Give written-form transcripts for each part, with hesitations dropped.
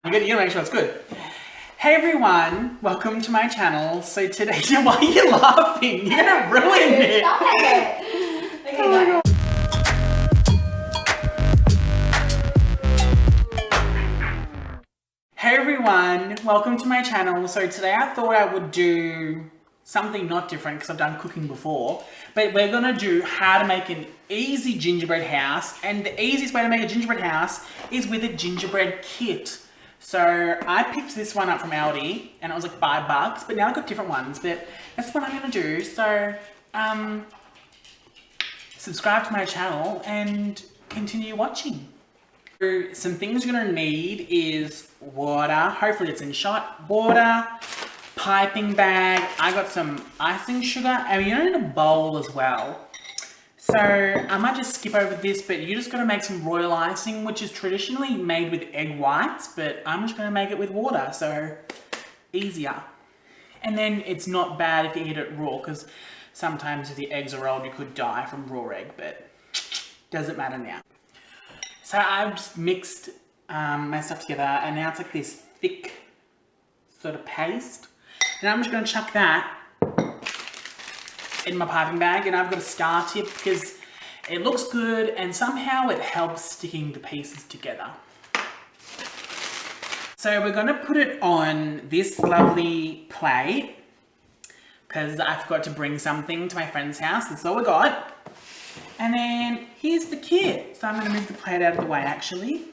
You gotta make sure it's good. Hey everyone, welcome to my channel. So today, why are you laughing? You're gonna ruin it. Stop it. Okay, go. Hey everyone, welcome to my channel. So today I thought I would do something not different because I've done cooking before, but we're gonna do how to make an easy gingerbread house, and the easiest way to make a gingerbread house is with a gingerbread kit. So I picked this one up from Aldi and it was like $5, but now I've got different ones, but that's what I'm gonna do. So subscribe to my channel and continue watching. So some things you're gonna need is water, hopefully it's in shot, water, piping bag, I got some icing sugar, and you're gonna need a bowl as well. So I might just skip over this, but you just gotta make some royal icing, which is traditionally made with egg whites, but I'm just gonna make it with water, so easier. And then it's not bad if you eat it raw, because sometimes if the eggs are old, you could die from raw egg, but doesn't matter now. So I've just mixed my stuff together, and now it's like this thick sort of paste. And I'm just gonna chuck that in my piping bag, and I've got a star tip because it looks good and somehow it helps sticking the pieces together. So we're gonna put it on this lovely plate because I forgot to bring something to my friend's house. That's all we got. And then here's the kit. So I'm gonna move the plate out of the way actually.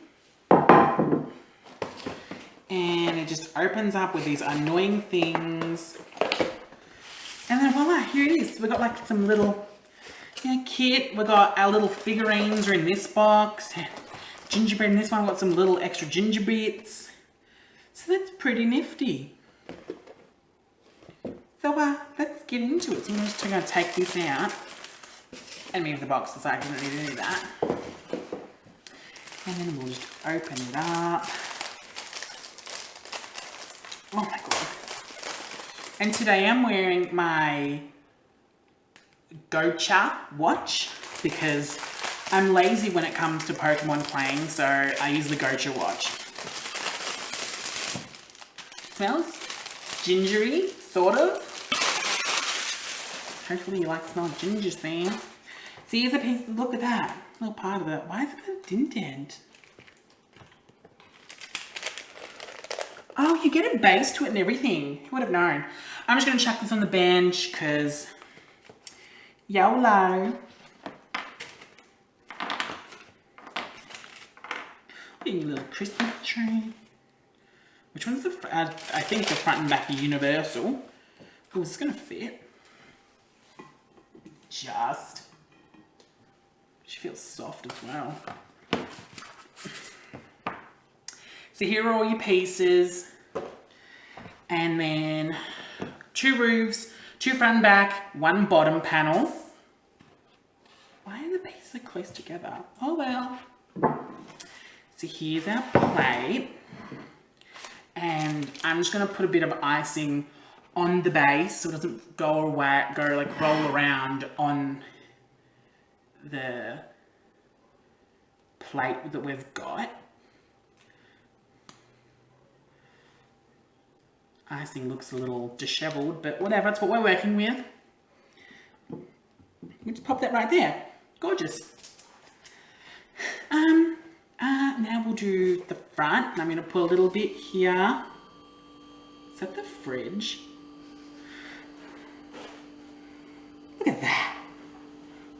And it just opens up with these annoying things. And then voila, here it is. We got like some little kit. We got our little figurines are in this box. Gingerbread in this one. We got some little extra ginger bits. So that's pretty nifty. So let's get into it. So I'm just gonna take this out and move the box aside. You don't need any of that. And then we'll just open it up. Oh my god. And today I'm wearing my Gocha watch because I'm lazy when it comes to Pokemon playing, so I use the Gocha watch. Smells gingery, sort of. Hopefully you like the smell of ginger thing. See, here's a piece, look at that. Little part of it. Why is it got an indent? Oh, you get a base to it and everything. Who would have known? I'm just going to chuck this on the bench because YOLO. Your little Christmas tree. Which one's the front? I think the front and back are universal. Oh, is this going to fit? Just. She feels soft as well. So here are all your pieces, and then 2 roofs, 2 front and back, 1 bottom panel. Why are the pieces so close together? Oh well. So here's our plate, and I'm just gonna put a bit of icing on the base so it doesn't roll around on the plate that we've got. Icing looks a little disheveled, but whatever, it's what we're working with. We just pop that right there. Gorgeous. Now we'll do the front, and I'm going to put a little bit here. Is that the fridge? Look at that.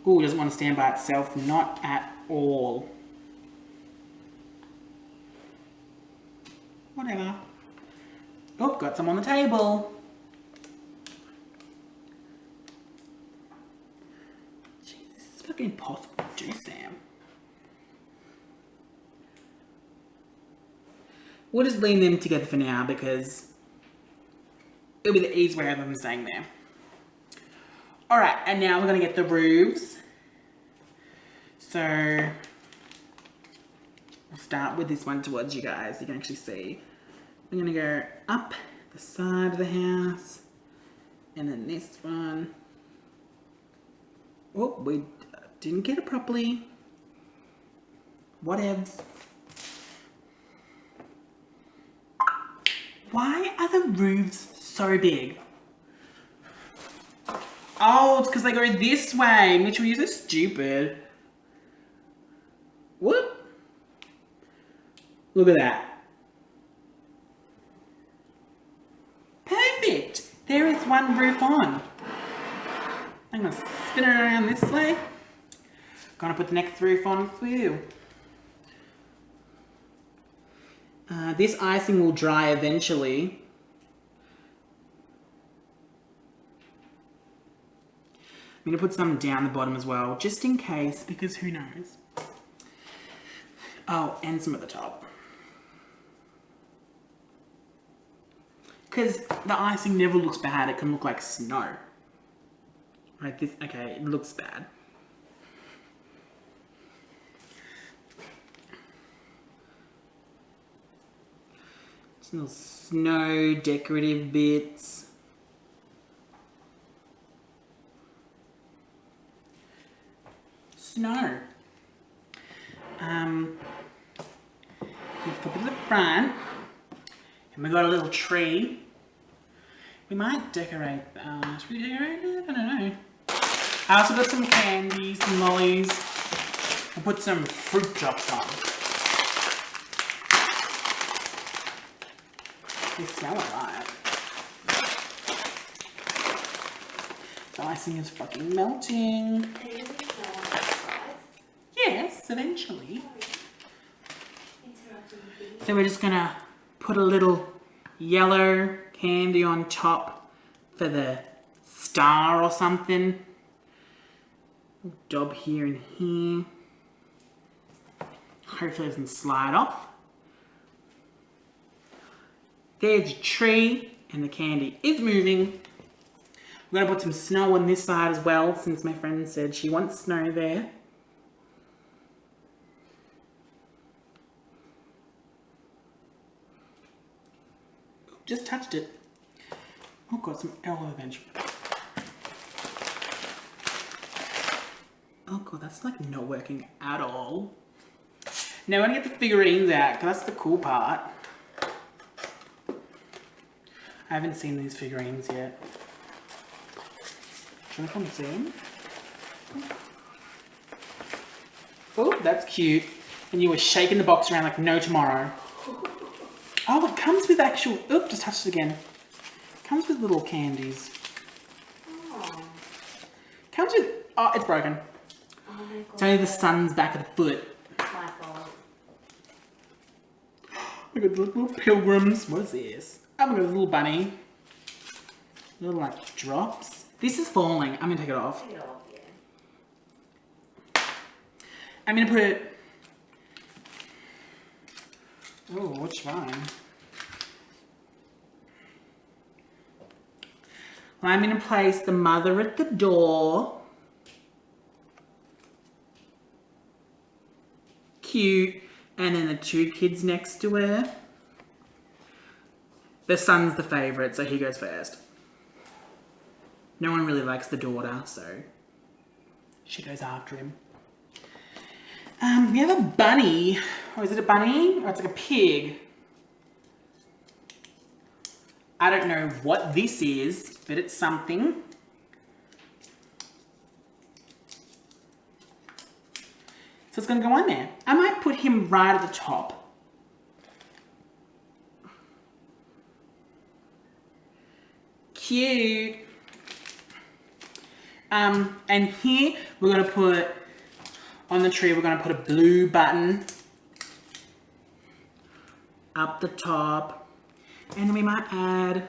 Ooh, it doesn't want to stand by itself. Not at all. Whatever. Oh, got some on the table. Jeez, this is fucking impossible to do, Sam. We'll just lean them together for now because it'll be the easiest way of them staying there. Alright, and now we're going to get the roofs. So, we'll start with this one towards you guys. You can actually see. We're going to go up the side of the house, and then this one. Oh, we didn't get it properly. Whatevs. Why are the roofs so big? Oh, it's because they go this way. Mitchell, you're so stupid. What? Look at that. Perfect. There is one roof on. I'm going to spin it around this way. Gonna put the next roof on for you. This icing will dry eventually. I'm going to put some down the bottom as well, just in case, because who knows. Oh, and some at the top. Because the icing never looks bad, it can look like snow. Right, this, okay, it looks bad. Some little snow decorative bits. Snow. Let's put it at the front. And we got a little tree. We might decorate, should we decorate it? I don't know. I also got some candies, some lollies. We'll put some fruit drops on. They smell alright. The icing is fucking melting. Yes, eventually. So we're just gonna put a little yellow candy on top for the star or something. Dob here and here. Hopefully it doesn't slide off. There's a tree and the candy is moving. We're gonna put some snow on this side as well, since my friend said she wants snow there. Just touched it. Oh, got some aloe bench. Oh god, that's like not working at all. Now we're gonna get the figurines out, because that's the cool part. I haven't seen these figurines yet. Do you want to come and see them? Oh, that's cute. And you were shaking the box around like no tomorrow. Oh, it comes with actual... Oop, just touched it again. It comes with little candies. Oh. Comes with... Oh, it's broken. Oh my god. It's only the sun's back of the foot. My fault. Look at the little pilgrims. What is this? Oh my god, a little bunny. Little like drops. This is falling. I'm gonna take it off. Take it off, yeah. I'm gonna put it... Oh, which one? Well, I'm gonna place the mother at the door. Cute. And then the two kids next to her. The son's the favourite, so he goes first. No one really likes the daughter, so she goes after him. We have a bunny. Or is it a bunny? Or it's like a pig. I don't know what this is, but it's something. So it's going to go on there. I might put him right at the top. Cute. And here we're going to put, on the tree, we're going to put a blue button up the top. And then we might add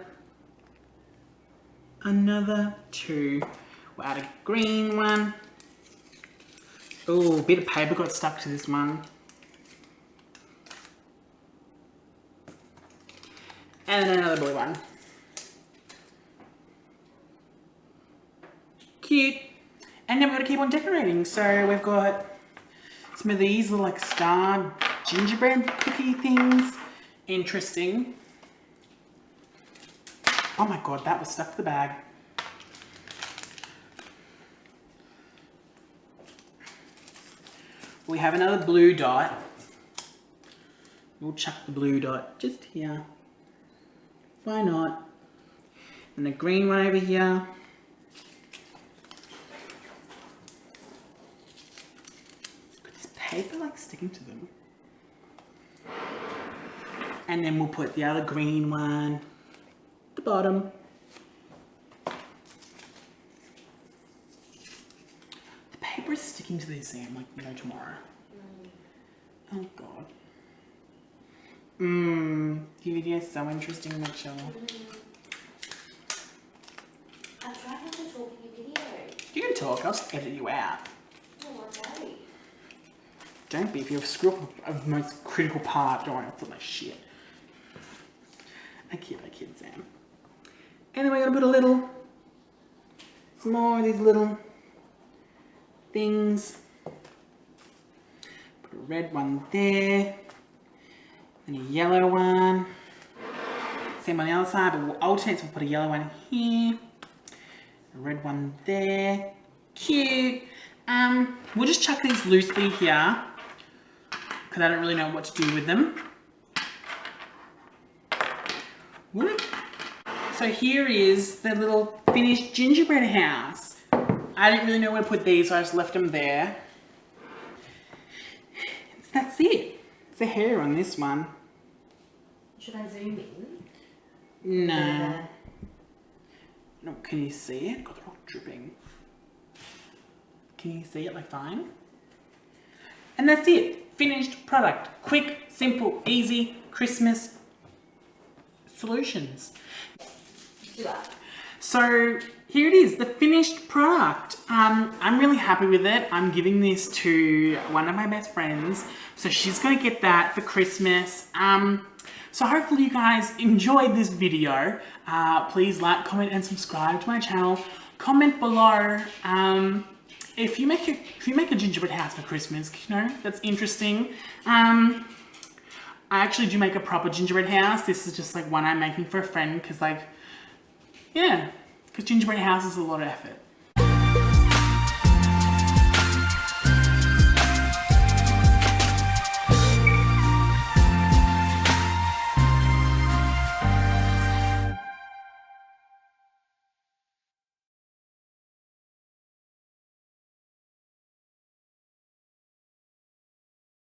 another two. We'll add a green one. Oh, a bit of paper got stuck to this one. And then another blue one. Cute. And then we're going to keep on decorating. So we've got some of these little like star gingerbread cookie things. Interesting. Oh my god, that was stuck to the bag. We have another blue dot. We'll chuck the blue dot just here. Why not? And the green one over here. This paper like sticking to them. And then we'll put the other green one at the bottom. The paper is sticking to these, Sam, like no tomorrow. Oh God. The video is so interesting, Mitchell. I've tried not to talk in your video. You can talk, I'll just edit you out. Oh, okay. Don't be, if you screw up of the most critical part, don't worry, I'll put my shit. I kid, Sam. And then we're gonna put some more of these little things. Put a red one there, and a yellow one. Same on the other side, but we'll alternate, so we'll put a yellow one here, a red one there. Cute. We'll just chuck these loosely here, because I don't really know what to do with them. So here is the little finished gingerbread house. I didn't really know where to put these, so I just left them there. That's it. It's the hair on this one. Should I zoom in? No. No, can you see it? God, they're all dripping. Can you see it like fine? And that's it. Finished product. Quick, simple, easy, Christmas solutions. Do that. So here it is, the finished product. I'm really happy with it. I'm giving this to one of my best friends, so she's gonna get that for Christmas. So hopefully you guys enjoyed this video. Please like, comment, and subscribe to my channel. Comment below if you make a gingerbread house for Christmas. You know, that's interesting. I actually do make a proper gingerbread house. This is just like one I'm making for a friend because, like, yeah, because gingerbread house is a lot of effort.